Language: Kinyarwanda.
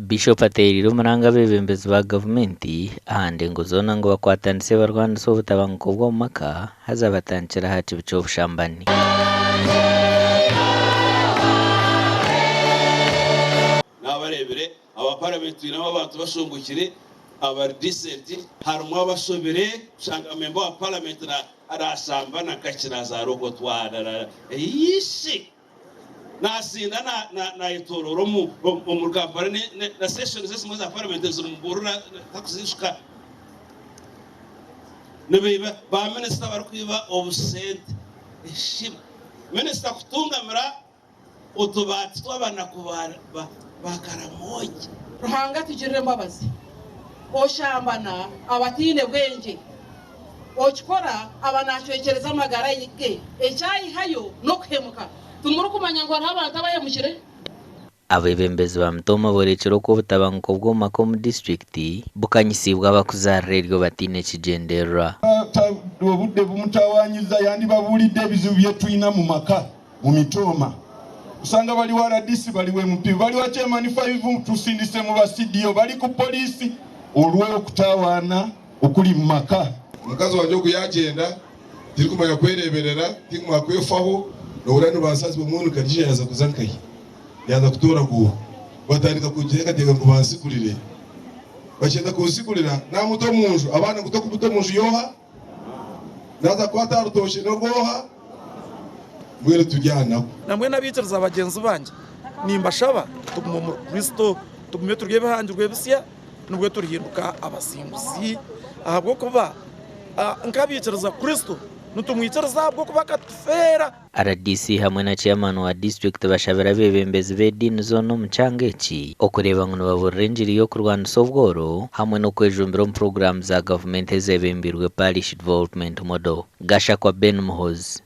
Bishop aterire umuranga bebembezi ba gavumenti ahandi ngo zona ngo bakwatandise barwana so butabanguko bwo maka hazabatangira hacu bico bushambani. Nabarebere abaparlamenti nabo abantu bashungukire aba dissent harimo abashobere shanga member wa parliament na arashamba na kachira za rogotwara yishi nasinda na itororo mu murugambara na session zese mu za parliament zumburura takuzishika nebeba ba minister barukwiba obsent shim minister kutungamira utubati twabana kubara bakaramoje ruhanga tugirire mbabazi oshambana abatine bwenge okikora abanacwekereza amagara yige ecyayi hayo no kuhemuka tumuru kumanya ngo abantu abayemukire. Abebembezi ba mtoma borekero ko butabanguko bwo makom district bukanyisibwa bakuzareryo batine kigendera obudde bumutawanyiza yandi babulidde ebizibu bye tulina mu maka mu mitoma usanga bali wa RDC bali we MP bali wa chairman 5 tusindise mu basidio bali ku police olwo kutawana okuli mu maka mukazi wanje kuyagenda tiri kumanya kwereberera tiri kumanya kwefaho n'urano basazi bomuntu kadije yaza kuzankaye yaza kutora go batandika kugireka tega ngo bansikurire bachenda kusikurira na muto munju abana guto kubuto munju yoha naza kwata rutoshe no goha mwere tujyana namwe nabiciriza abagenzi banje nimba shaba tuguma mu Kristo tugume turye bahangirwe bisya nubwo turihinduka abasimbuzi ahabwo kuba nkabiciriza Kristo nutumwiciriza bwo kuba katufera. RDC hamwe na chairman wa district bashabira bebembezi bedini zono mchangeki okureba ngo baburenjiri yo kurwana sobworo hamwe no kwejumbira mu program za government ezebembirwe parish development model gasha kwa Ben Muhozi.